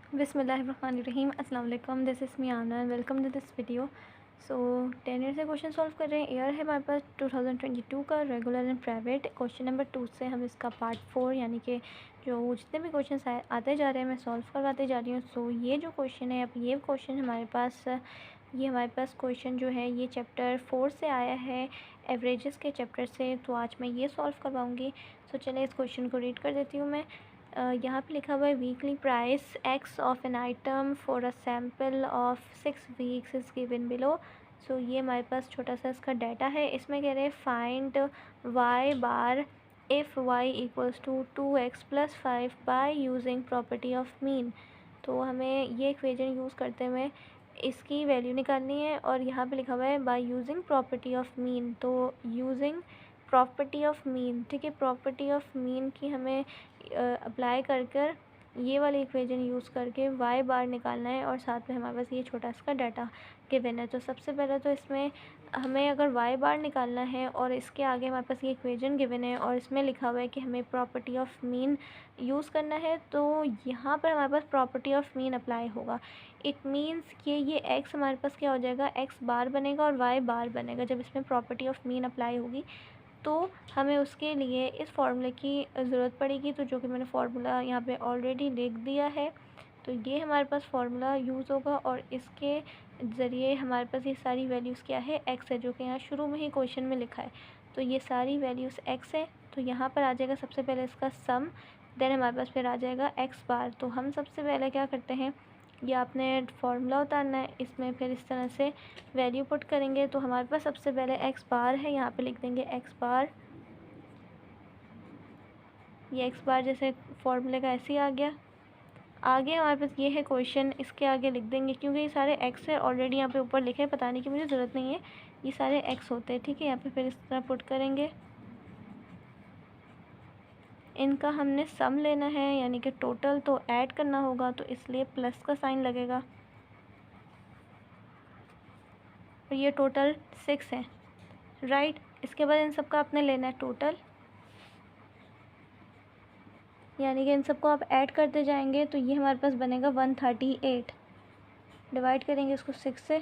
बिस्मिल्लाहिर्रहमानिर्रहीम। अस्सलाम वालेकुम। This is me Aana, welcome to this video. 10 year से क्वेश्चन सॉल्व कर रहे हैं। ईयर है हमारे पास 2022 का, regular and private. Question number 2 से हम इसका पार्ट 4 यानी कि जो जितने भी क्वेश्चन आते जा रहे हैं मैं सॉल्व करवाते जा रही हूँ। ये जो क्वेश्चन है, अब ये क्वेश्चन हमारे पास क्वेश्चन जो है ये चैप्टर 4 से आया है, एवरेजेस के चैप्टर से। तो आज मैं ये सॉल्व करवाऊँगी। चलिए इस क्वेश्चन को रीड कर देती हूँ मैं। यहाँ पे लिखा हुआ है weekly price x of an item for a sample of 6 weeks is given below. ये हमारे पास छोटा सा इसका डाटा है। इसमें कह रहे हैं find y bar if y equals to 2x + 5 by using property of mean. तो हमें ये इक्वेशन यूज़ करते हुए इसकी वैल्यू निकालनी है। और यहाँ पे लिखा हुआ है bye using property of mean. तो यूजिंग प्रॉपर्टी ऑफ मीन, ठीक है, प्रॉपर्टी ऑफ मीन की हमें अप्लाई कर ये वाली इक्वेशन यूज़ करके वाई बार निकालना है। और साथ में हमारे पास ये छोटा सा डाटा गिवन है। तो सबसे पहले तो इसमें हमें अगर वाई बार निकालना है और इसके आगे हमारे पास ये इक्वेशन गिवन है और इसमें लिखा हुआ है कि हमें प्रॉपर्टी ऑफ मीन यूज़ करना है, तो यहाँ पर हमारे पास प्रॉपर्टी ऑफ मीन अप्लाई होगा। इट मीन्स कि ये एक्स हमारे पास क्या हो जाएगा, एक्स बार बनेगा और वाई बार बनेगा। जब इसमें प्रॉपर्टी ऑफ मीन अप्लाई होगी तो हमें उसके लिए इस फार्मूले की ज़रूरत पड़ेगी। तो जो कि मैंने फार्मूला यहाँ पे ऑलरेडी लिख दिया है। तो ये हमारे पास फार्मूला यूज़ होगा और इसके ज़रिए हमारे पास ये सारी वैल्यूज़ क्या है, एक्स है, जो कि यहाँ शुरू में ही क्वेश्चन में लिखा है। तो ये सारी वैल्यूज़ एक्स है। तो यहाँ पर आ जाएगा सबसे पहले इसका सम, देन हमारे पास फिर आ जाएगा एक्स बार। तो हम सबसे पहले क्या करते हैं, ये आपने फार्मूला उतारना है, इसमें फिर इस तरह से वैल्यू पुट करेंगे। तो हमारे पास सबसे पहले एक्स बार है, यहाँ पे लिख देंगे एक्स बार। ये एक्स बार जैसे फार्मूले का ऐसे ही आ गया। आगे हमारे पास ये है क्वेश्चन, इसके आगे लिख देंगे, क्योंकि ये सारे एक्स है ऑलरेडी यहाँ पे ऊपर लिखे हैं, बताने की मुझे ज़रूरत नहीं है, ये सारे एक्स होते हैं, ठीक है। यहाँ पे फिर इस तरह पुट करेंगे। इनका हमने सम लेना है यानी कि टोटल, तो ऐड करना होगा, तो इसलिए प्लस का साइन लगेगा। और ये टोटल 6 है, राइट। इसके बाद इन सब का आपने लेना है टोटल, यानी कि इन सबको आप ऐड करते जाएंगे। तो ये हमारे पास बनेगा 138। डिवाइड करेंगे इसको 6 से,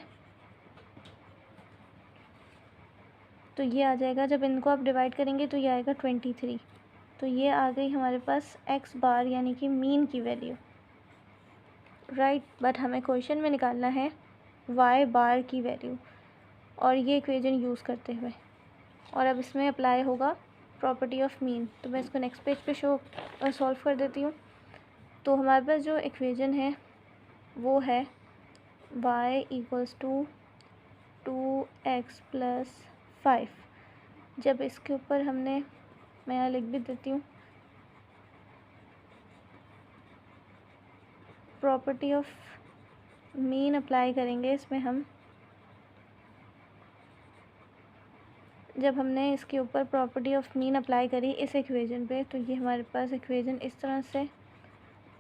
तो ये आ जाएगा। जब इनको आप डिवाइड करेंगे तो ये आएगा 23। तो ये आ गई हमारे पास एक्स बार यानी कि मीन की वैल्यू, राइट। बट हमें क्वेश्चन में निकालना है वाई बार की वैल्यू, और ये इक्वेशन यूज़ करते हुए। और अब इसमें अप्लाई होगा प्रॉपर्टी ऑफ मीन। तो मैं इसको नेक्स्ट पेज पे सॉल्व कर देती हूँ। तो हमारे पास जो इक्वेशन है वो है y इक्वल्स टू 2x + 5। जब इसके ऊपर मैं यहाँ लिख भी देती हूँ, प्रॉपर्टी ऑफ मीन अप्लाई करेंगे इसमें हम। जब हमने इसके ऊपर प्रॉपर्टी ऑफ मीन अप्लाई करी इस इक्वेशन पे, तो ये हमारे पास इक्वेशन इस तरह से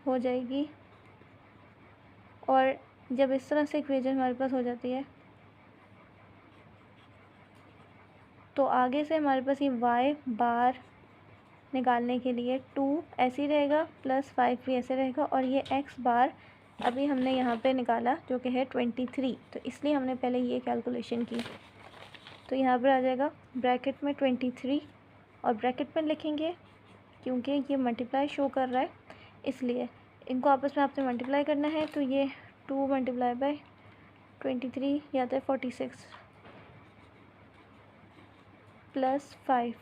हो जाएगी। और जब इस तरह से इक्वेशन हमारे पास हो जाती है तो आगे से हमारे पास ये वाई बार निकालने के लिए 2 ऐसे ही रहेगा, + 5 भी ऐसे रहेगा, और ये एक्स बार अभी हमने यहाँ पे निकाला जो कि है 23। तो इसलिए हमने पहले ये कैलकुलेशन की। तो यहाँ पर आ जाएगा ब्रैकेट में 23, और ब्रैकेट में लिखेंगे क्योंकि ये मल्टीप्लाई शो कर रहा है, इसलिए इनको आपस में आपसे मल्टीप्लाई करना है। तो ये 2 × 23 या तो 46 + 5,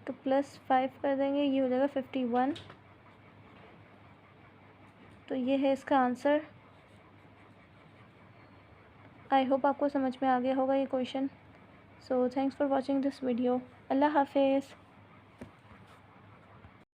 तो +5 कर देंगे, ये हो जाएगा 51। तो ये है इसका आंसर। आई होप आपको समझ में आ गया होगा ये question. So thanks for watching this video. Allah हाफिज़।